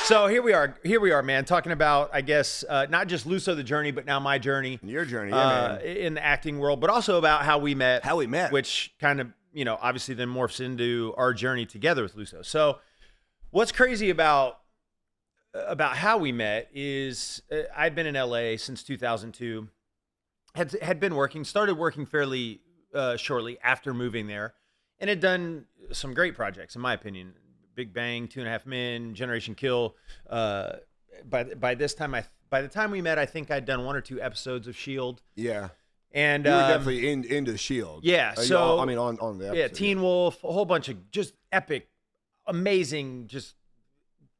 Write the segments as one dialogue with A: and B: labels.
A: So here we are, man, talking about, I guess, not just Luso the journey, but now my journey.
B: Your journey, yeah, man.
A: In the acting world, but also about how we met.
B: How we met.
A: Which kind of, obviously then morphs into our journey together with Luso. So what's crazy about how we met is I'd been in LA since 2002, had been started working fairly shortly after moving there, and had done some great projects, in my opinion. Big Bang, 2.5 Men, Generation Kill. By the time we met, I think I'd done 1 or 2 episodes of S.H.I.E.L.D.
B: Yeah.
A: And
B: you were definitely into S.H.I.E.L.D.
A: Yeah.
B: On the episode.
A: Yeah, Teen Wolf, a whole bunch of just epic, amazing, just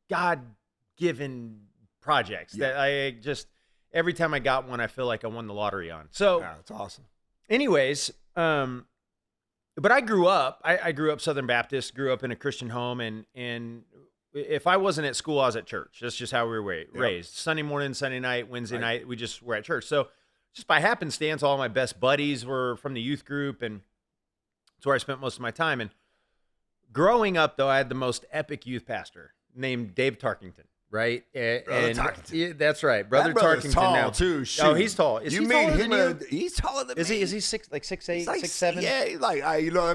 A: God-given projects that I just, every time I got one, I feel like I won the lottery on. So,
B: yeah, that's awesome.
A: Anyways, but I grew up. I grew up Southern Baptist. Grew up in a Christian home, and if I wasn't at school, I was at church. That's just how we were raised. Sunday morning, Sunday night, Wednesday night, we just were at church. So just by happenstance, all my best buddies were from the youth group, and that's where I spent most of my time. And growing up, though, I had the most epic youth pastor named Dave Tarkington. Right,
B: Tarkington.
A: Yeah, that's right, Brother Tarkington.
B: Tall
A: now
B: too. Shoot.
A: Oh, he's tall. Is he taller than you?
B: He's taller than me.
A: Is he 6'8", 6'7"?
B: Yeah, he's like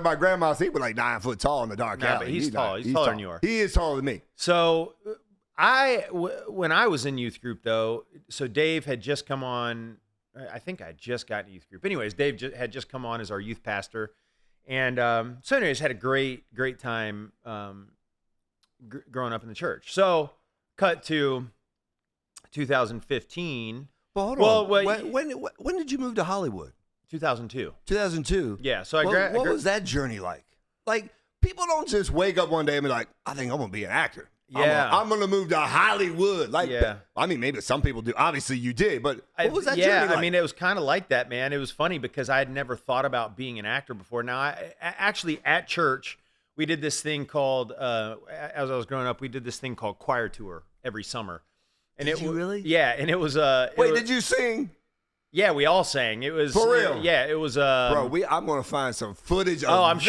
B: my grandma he was like 9 foot tall in the dark alley.
A: But he's tall. He's taller than you are.
B: He is taller than me.
A: So when I was in youth group though, so Dave had just come on. I think I just got in youth group. Anyways, Dave had just come on as our youth pastor, and so anyways, had a great time growing up in the church. So. Cut to 2015.
B: Well, hold on. When did you move to Hollywood?
A: 2002.
B: 2002?
A: Yeah. So
B: what was that journey like? Like, people don't just wake up one day and be like, I think I'm going to be an actor.
A: Yeah.
B: I'm going to move to Hollywood. Like, yeah. I mean, maybe some people do. Obviously, you did. But what was that journey like?
A: I mean, it was kind of like that, man. It was funny because I had never thought about being an actor before. Now, I actually, at church, we did this thing called, as I was growing up, we did this thing called choir tour every summer. And
B: did you really?
A: Yeah, and it was
B: Wait, did you sing?
A: Yeah, we all sang. It was
B: for real.
A: Yeah, it was.
B: Bro, I'm gonna find some footage of
A: I'm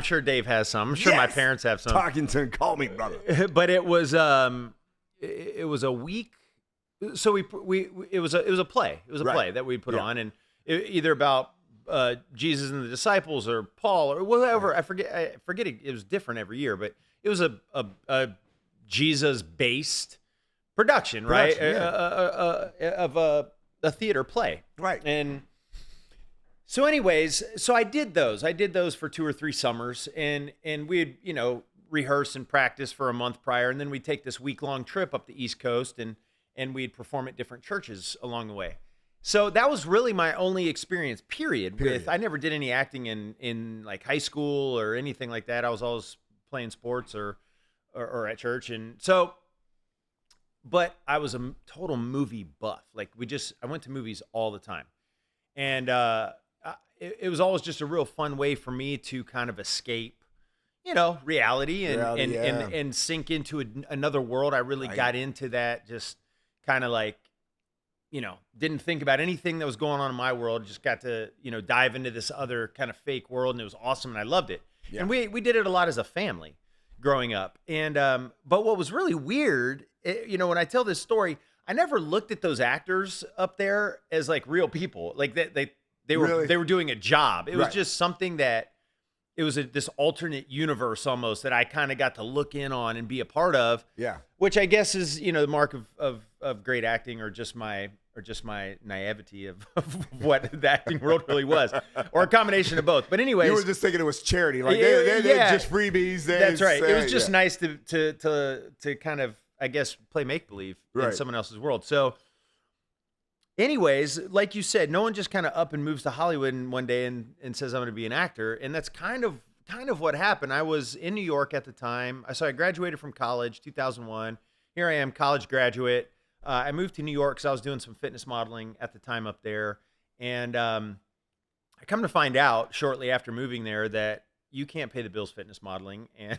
A: sure Dave has some. I'm sure my parents have some.
B: Tarkington, call me brother.
A: But it was a week. So it was a play. It was a play that we put on, and either about Jesus and the disciples or Paul or whatever. I forget. It was different every year, but it was a Jesus-based production, right? Of a theater play,
B: right?
A: And so, anyways, I did those. I did those for 2 or 3 summers, and we'd rehearse and practice for a month prior, and then we'd take this week-long trip up the East Coast, and we'd perform at different churches along the way. So that was really my only experience, period. I never did any acting in like high school or anything like that. I was always playing sports or at church. And so, but I was a total movie buff. Like I went to movies all the time. And it was always just a real fun way for me to kind of escape, reality and sink into another world. I really got into that, just kind of like, didn't think about anything that was going on in my world. Just got to, dive into this other kind of fake world, and it was awesome, and I loved it. Yeah. And we did it a lot as a family growing up. And but what was really weird, when I tell this story, I never looked at those actors up there as like real people. Like they were doing a job. It was just something that it was this alternate universe almost that I kind of got to look in on and be a part of. Yeah. Which I guess is, the mark of great acting or just my naivety of what the acting world really was, or a combination of both. But anyways,
B: you were just thinking it was charity, like they're just freebies.
A: That's right. It was just nice to kind of, I guess, play make believe in someone else's world. So, anyways, like you said, no one just kind of up and moves to Hollywood one day and says I'm going to be an actor, and that's kind of what happened. I was in New York at the time. So I graduated from college, 2001. Here I am, college graduate. I moved to New York because I was doing some fitness modeling at the time up there. And I come to find out shortly after moving there that you can't pay the bills fitness modeling. And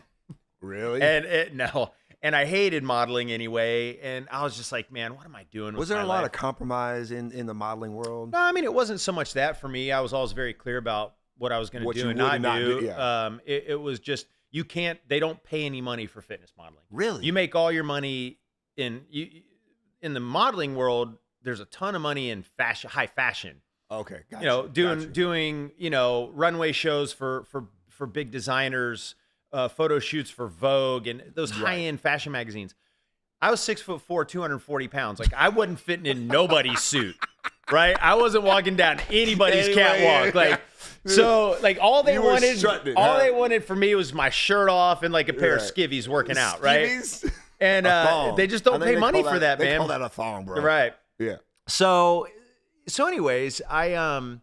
B: really?
A: And no. and I hated modeling anyway. And I was just like, man, what am I doing?
B: Was
A: with
B: there
A: my
B: a lot
A: life?
B: of compromise in the modeling world?
A: No, I mean, it wasn't so much that for me. I was always very clear about what I was going to
B: What
A: do
B: you
A: and
B: would
A: not
B: and not
A: do.
B: do, yeah.
A: It was just, they don't pay any money for fitness modeling.
B: Really?
A: You make all your money in the modeling world. There's a ton of money in high fashion.
B: Okay, gotcha.
A: You know, doing runway shows for big designers, photo shoots for Vogue and those high-end fashion magazines. I was 6'4", 240 pounds. Like, I wasn't fitting in nobody's suit, right? I wasn't walking down anybody's catwalk. Like, so like all they wanted for me was my shirt off and like a pair of skivvies working out, right? And they just don't pay money for that, man.
B: They call that a thong, bro.
A: Right.
B: Yeah.
A: So anyways, I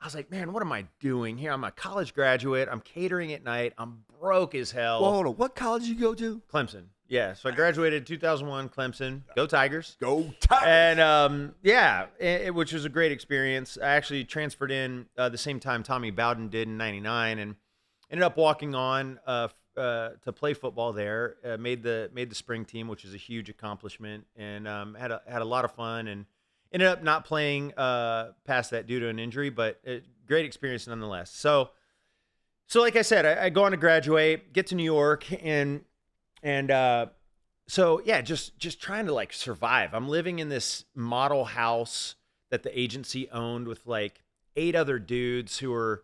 A: was like, man, what am I doing here? I'm a college graduate. I'm catering at night. I'm broke as hell.
B: Well, hold on. What college you go to?
A: Clemson. Yeah. So I graduated in 2001, Clemson. Go Tigers.
B: Go Tigers.
A: And which was a great experience. I actually transferred in the same time Tommy Bowden did in '99 and ended up walking on to play football there. Made the spring team, which is a huge accomplishment, and had a lot of fun and ended up not playing past that due to an injury, but great experience nonetheless. So like I said, I go on to graduate, get to New York, and so yeah, just trying to like survive. I'm living in this model house that the agency owned with like 8 other dudes who were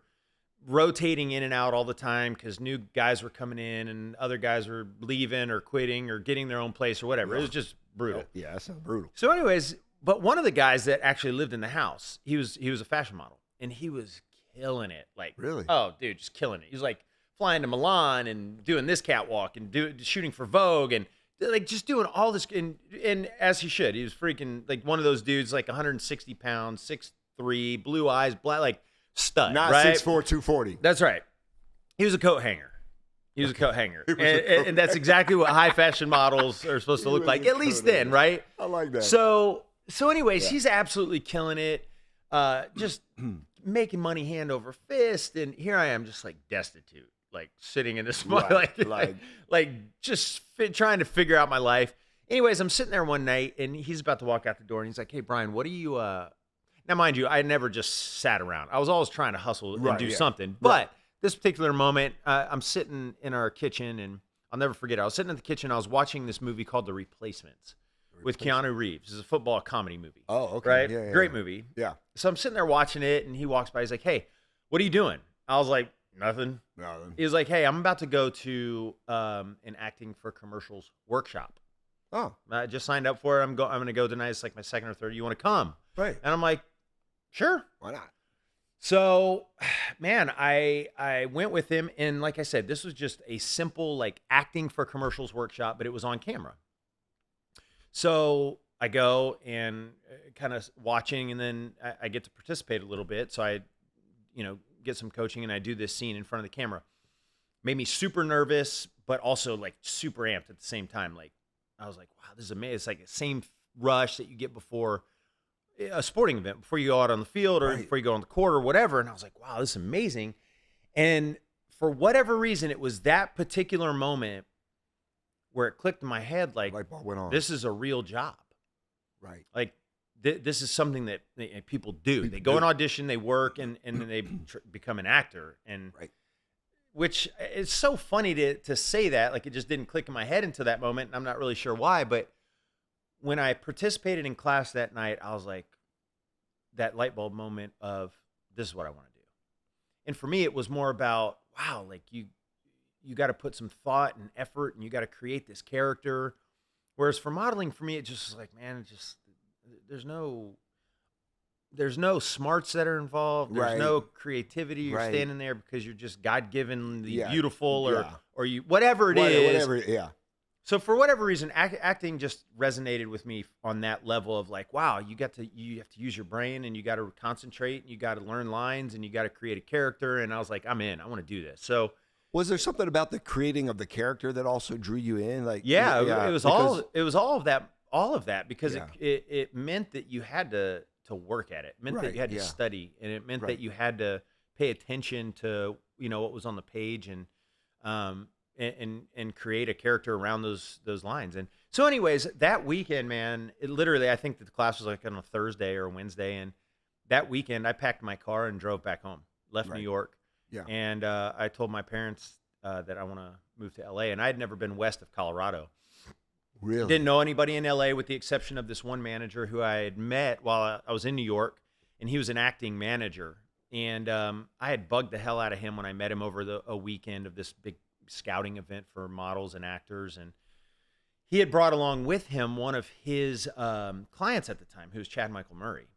A: rotating in and out all the time because new guys were coming in and other guys were leaving or quitting or getting their own place or whatever. It was just brutal.
B: Yeah, that sounds brutal.
A: So anyways, but one of the guys that actually lived in the house, he was a fashion model and he was killing it. Like,
B: really?
A: Oh, dude, just killing it. He was like flying to Milan and doing this catwalk and shooting for Vogue and like just doing all this. And as he should, he was freaking like one of those dudes, like 160 pounds, 6'3", blue eyes, black, like stud.
B: Not
A: right?
B: 6'4", 240.
A: That's right. He was a coat hanger. And that's exactly what high fashion models are supposed to look like, at least then, right?
B: I like that.
A: So anyways, he's absolutely killing it, just making money hand over fist. And here I am just like destitute, like sitting in this, like just trying to figure out my life. Anyways, I'm sitting there one night and he's about to walk out the door and he's like, hey, Brian, what do you, now mind you, I never just sat around. I was always trying to hustle and do something. But this particular moment, I'm sitting in our kitchen and I'll never forget. I was sitting in the kitchen. I was watching this movie called The Replacements. With Keanu Reeves. It's a football comedy movie.
B: Oh, okay.
A: Right?
B: Yeah,
A: Great movie.
B: Yeah.
A: So I'm sitting there watching it, and he walks by. He's like, hey, what are you doing? I was like, nothing. He was like, hey, I'm about to go to an acting for commercials workshop.
B: Oh.
A: I just signed up for it. I'm going to go tonight. It's like my second or third. You want to come?
B: Right.
A: And I'm like, sure.
B: Why not?
A: So, man, I went with him. And like I said, this was just a simple like acting for commercials workshop, but it was on camera. So I go and kind of watching, and then I get to participate a little bit. So I, get some coaching, and I do this scene in front of the camera. Made me super nervous, but also like super amped at the same time. Like I was like, wow, this is amazing. It's like the same rush that you get before a sporting event, before you go out on the field or before you go on the court or whatever. And I was like, wow, this is amazing. And for whatever reason, it was that particular moment where it clicked in my head, like,
B: light bulb went on.
A: This is a real job.
B: Right.
A: Like, this is something that people do. They go and audition, they work, and then they become an actor. And which it's so funny to say that. Like, it just didn't click in my head until that moment, and I'm not really sure why. But when I participated in class that night, I was like, that light bulb moment of, this is what I want to do. And for me, it was more about, wow, like you got to put some thought and effort, and you got to create this character. Whereas for modeling, for me, it just was like, man, there's no smarts that are involved. There's no creativity. You're standing there because you're just God-given, beautiful, or you whatever it is.
B: Whatever.
A: So for whatever reason, acting just resonated with me on that level of like, wow, you have to use your brain, and you got to concentrate, and you got to learn lines, and you got to create a character. And I was like, I'm in. I want to do this. So.
B: Was there something about the creating of the character that also drew you in? Like,
A: it was all of that because it meant that you had to work at it. It meant that you had to study, and it meant that you had to pay attention to what was on the page, and and create a character around those lines. And so, anyways, that weekend, man, it literally, I think that the class was like on a Thursday or a Wednesday, and that weekend I packed my car and drove back home, left New York, and I told my parents that I want to move to LA, and I had never been west of Colorado.
B: Really?
A: Didn't know anybody in LA with the exception of this one manager who I had met while I was in New York, and he was an acting manager. And I had bugged the hell out of him when I met him over a weekend of this big scouting event for models and actors. And he had brought along with him one of his clients at the time, who was Chad Michael Murray.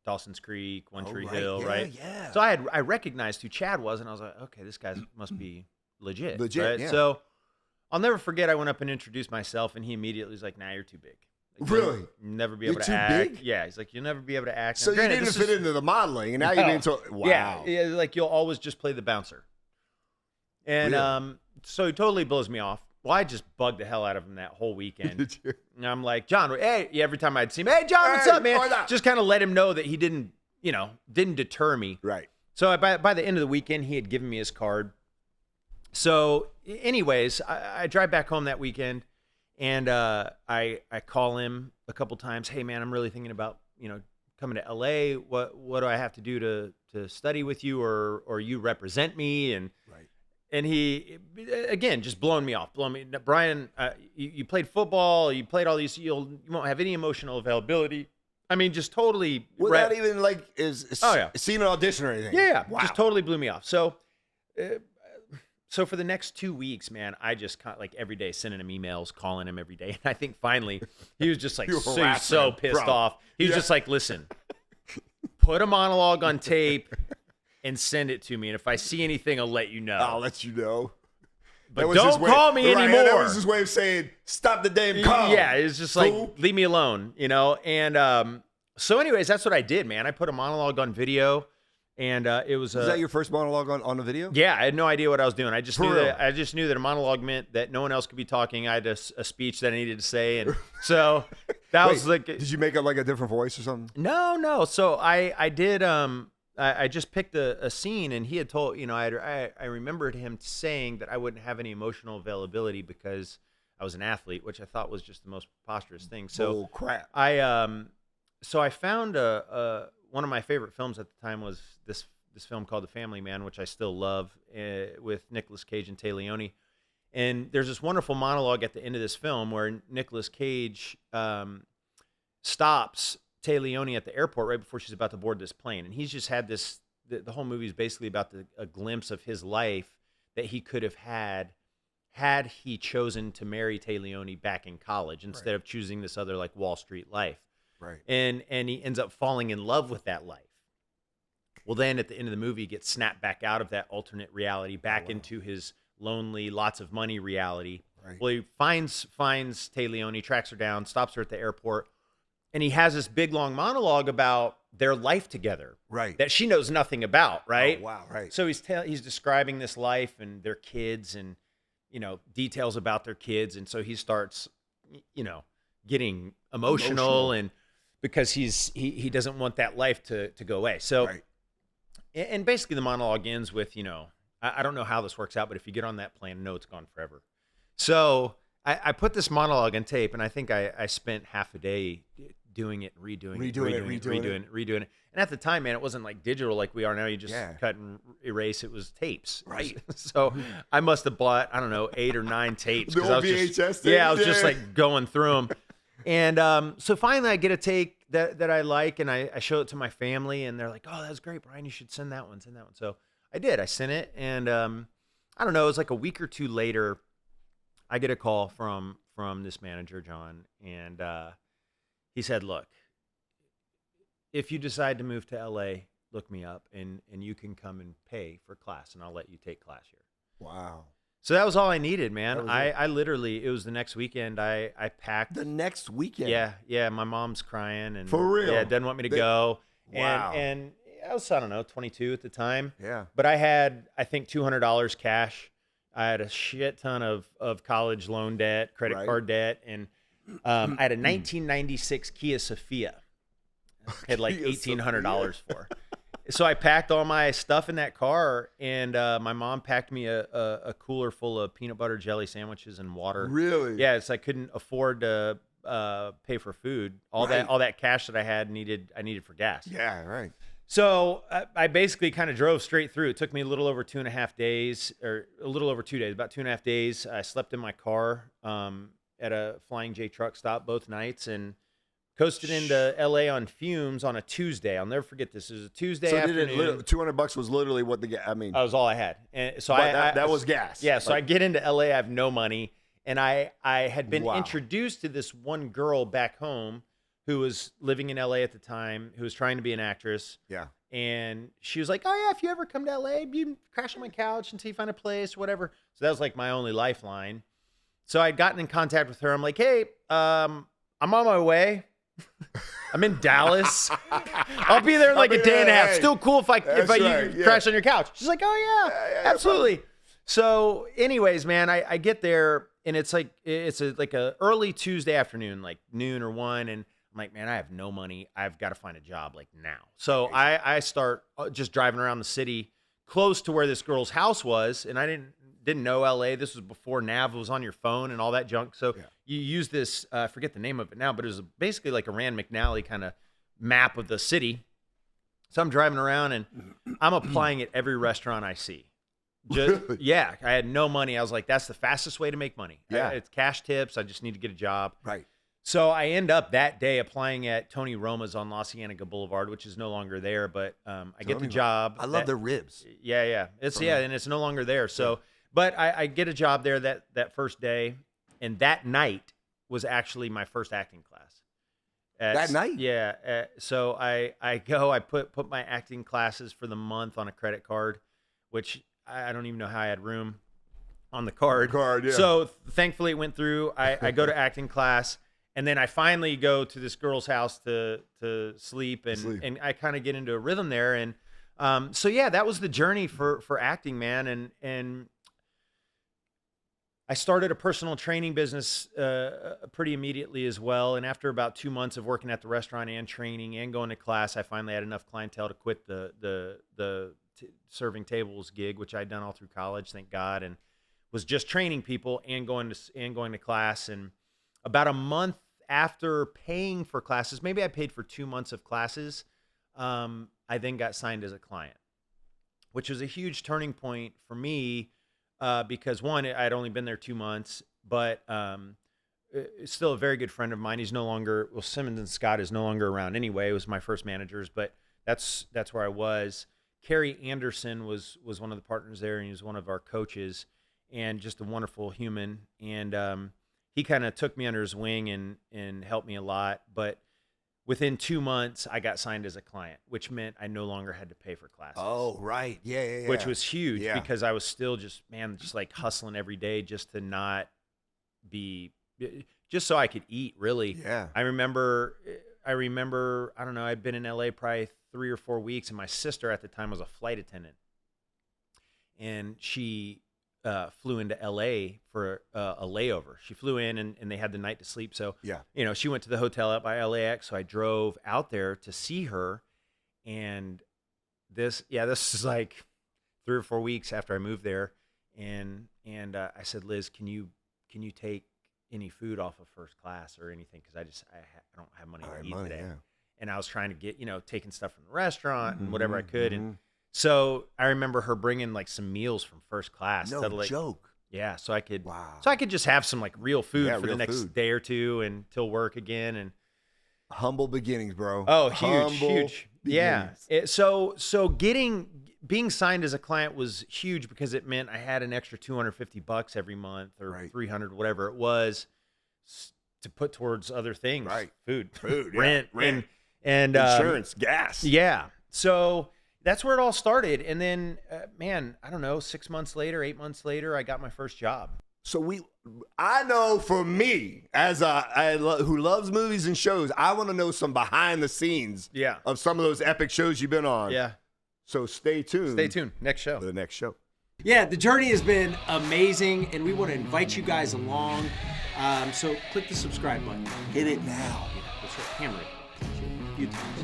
A: Dawson's Creek, One Tree Hill, right?
B: Yeah.
A: So I recognized who Chad was, and I was like, okay, this guy must be legit.
B: Legit,
A: right? So I'll never forget, I went up and introduced myself, and he immediately was like, nah, you're too big. Like,
B: really?
A: You'll never be able to
B: too
A: act.
B: Big?
A: Yeah, he's like, you'll never be able to act.
B: So
A: now,
B: you
A: granted,
B: didn't fit into the modeling, and now you're being told, wow.
A: Yeah, like you'll always just play the bouncer. And
B: Really?
A: so he totally blows me off. Well, I just bugged the hell out of him that whole weekend.
B: Did you?
A: And I'm like, John, hey, every time I'd see him, hey, John, what's up, man? Just kind of let him know that he didn't deter me.
B: Right.
A: So by the end of the weekend, he had given me his card. So anyways, I drive back home that weekend, and I call him a couple times. Hey, man, I'm really thinking about, coming to LA. What do I have to do to study with you, or you represent me? And
B: right.
A: And he, again, just blowing me off. Brian, you played football. You played all these. You won't have any emotional availability. I mean, just totally.
B: Without even like seen an audition or anything.
A: Yeah.
B: Wow.
A: Just totally blew me off. So for the next 2 weeks, man, I just like every day sending him emails, calling him every day. And I think finally he was just like so pissed off. He was just like, listen, put a monologue on tape and send it to me. And if I see anything, I'll let you know.
B: I'll let you know.
A: But don't call me anymore.
B: That was his way of saying, stop the damn call.
A: Yeah, it's just like, leave me alone, And so anyways, that's what I did, man. I put a monologue on video, and it was...
B: Was that your first monologue on the video?
A: Yeah, I had no idea what I was doing. I just knew that a monologue meant that no one else could be talking. I had a speech that I needed to say, and so that was like...
B: Did you make up like a different voice or something?
A: No. So I did... I just picked a scene, and he had told, I remembered him saying that I wouldn't have any emotional availability because I was an athlete, which I thought was just the most preposterous thing. So
B: crap.
A: I found one of my favorite films at the time was this film called The Family Man, which I still love, with Nicolas Cage and Tay Leone. And there's this wonderful monologue at the end of this film where Nicolas Cage stops Tay Leone at the airport right before she's about to board this plane. And he's just had this, the whole movie is basically about a glimpse of his life that he could have had he chosen to marry Tay Leone back in college instead of choosing this other like Wall Street life.
B: Right.
A: And he ends up falling in love with that life. Well, then at the end of the movie, he gets snapped back out of that alternate reality back into his lonely, lots of money reality. Right. Well, he finds Tay Leone, tracks her down, stops her at the airport, and he has this big, long monologue about their life together,
B: right? That
A: she knows nothing about, right?
B: Oh, wow, right.
A: So he's describing this life and their kids and, details about their kids. And so he starts, getting emotional and because he doesn't want that life to go away. So, and basically the monologue ends with, I don't know how this works out, but if you get on that plane, no, it's gone forever. So I put this monologue on tape, and I think I spent half a day doing it, redoing it. And at the time, man, it wasn't like digital like we are now. You just cut and erase. It was tapes.
B: Right.
A: So I must have bought, I don't know, 8 or 9 tapes.
B: The old VHS thing?
A: I was just like going through them. And so finally I get a take that I like, and I show it to my family, and they're like, oh, that's great, Brian. You should send that one. So I did. I sent it, and I don't know. It was like a week or two later, I get a call from this manager, John, and he said, look, if you decide to move to LA, look me up, and you can come and pay for class, and I'll let you take class here.
B: Wow.
A: So that was all I needed, man. I literally, it was the next weekend. I packed.
B: The next weekend?
A: Yeah. My mom's crying. And
B: for real?
A: Yeah, doesn't want me to go.
B: Wow.
A: And I was, I don't know, 22 at the time.
B: Yeah.
A: But I had, I think, $200 cash. I had a shit ton of college loan debt, credit card debt, and I had a 1996 Kia Sophia. I had like $1,800 for. So I packed all my stuff in that car, and my mom packed me a cooler full of peanut butter jelly sandwiches and water.
B: Really?
A: Yeah, it's I couldn't afford to pay for food. All that cash that I needed for gas.
B: Yeah, right.
A: So I basically kind of drove straight through. It took me a little over 2.5 days, or a little over 2 days, about 2.5 days. I slept in my car at a Flying J truck stop both nights and coasted into LA on fumes on a Tuesday. I'll never forget this. It was a Tuesday afternoon.
B: $200 was literally what I mean.
A: That was all I had. And so
B: that was gas.
A: Yeah. So I get into LA. I have no money. And I had been introduced to this one girl back home who was living in LA at the time, who was trying to be an actress.
B: Yeah.
A: And she was like, "Oh yeah, if you ever come to LA, you crash on my couch until you find a place, whatever." So that was like my only lifeline. So I'd gotten in contact with her. I'm like, "Hey, I'm on my way. I'm in Dallas. I'll be there in like a day and a half. Still cool if I crash on your couch." She's like, "Oh yeah, absolutely." So anyways, man, I get there and it's like a early Tuesday afternoon, like noon or 1, and I'm like, "Man, I have no money. I've got to find a job like now." So I start just driving around the city close to where this girl's house was, and I didn't know LA. This was before Nav was on your phone and all that junk. So you use this, I forget the name of it now, but it was basically like a Rand McNally kind of map of the city. So I'm driving around and I'm applying at every restaurant I see.
B: Really?
A: Yeah, I had no money. I was like, that's the fastest way to make money.
B: Yeah.
A: It's cash tips. I just need to get a job.
B: Right.
A: So I end up that day applying at Tony Roma's on La Cienega Boulevard, which is no longer there, but I get the job.
B: I love their ribs.
A: Yeah. And it's no longer there. So, but I get a job there that first day, and that night was actually my first acting class.
B: That night?
A: Yeah. So I put my acting classes for the month on a credit card, which I don't even know how I had room on the card.
B: Yeah.
A: So thankfully it went through. I go to acting class, and then I finally go to this girl's house to sleep, and I kind of get into a rhythm there. And so yeah, that was the journey for acting, man. And I started a personal training business pretty immediately as well. And after about 2 months of working at the restaurant and training and going to class, I finally had enough clientele to quit the serving tables gig, which I'd done all through college, thank God, and was just training people and going to class. And about a month after paying for classes, maybe I paid for 2 months of classes, I then got signed as a client, which was a huge turning point for me. Because one, I'd only been there 2 months, but it's still a very good friend of mine. He's no longer, Simmons and Scott is no longer around anyway. It was my first managers, but that's where I was. Kerry Anderson was one of the partners there, and he was one of our coaches, and just a wonderful human. And he kind of took me under his wing and helped me a lot. But within 2 months, I got signed as a client, which meant I no longer had to pay for classes.
B: Oh, right. Yeah.
A: Which was huge because I was still just like hustling every day just to not be, just so I could eat, really.
B: Yeah.
A: I remember, I don't know, I'd been in LA probably 3 or 4 weeks, and my sister at the time was a flight attendant. And she flew into LA for a layover. She flew in and they had the night to sleep. So, she went to the hotel out by LAX. So I drove out there to see her. And this is like 3 or 4 weeks after I moved there. And I said, "Liz, can you take any food off of first class or anything? Cause I don't have money to eat today." Yeah. And I was trying to get, taking stuff from the restaurant and whatever I could. And so I remember her bringing like some meals from first class.
B: No joke.
A: Yeah. So I could just have some like real food for the next day or two until work again. And
B: humble beginnings, bro.
A: Oh, huge. Beginnings. Yeah. So being signed as a client was huge because it meant I had an extra $250 every month or $300, whatever it was, to put towards other things.
B: Right.
A: Food,
B: rent.
A: And
B: insurance, gas.
A: Yeah. So that's where it all started. And then, I don't know, 6 months later, 8 months later, I got my first job.
B: So I know for me, as who loves movies and shows, I want to know some behind the scenes of some of those epic shows you've been on.
A: Yeah.
B: So stay tuned.
A: Next show.
B: For the next show.
C: Yeah, the journey has been amazing, and we want to invite you guys along. So click the subscribe button.
B: Hit it now.
C: Yeah, that's right. Hammer it. A few times.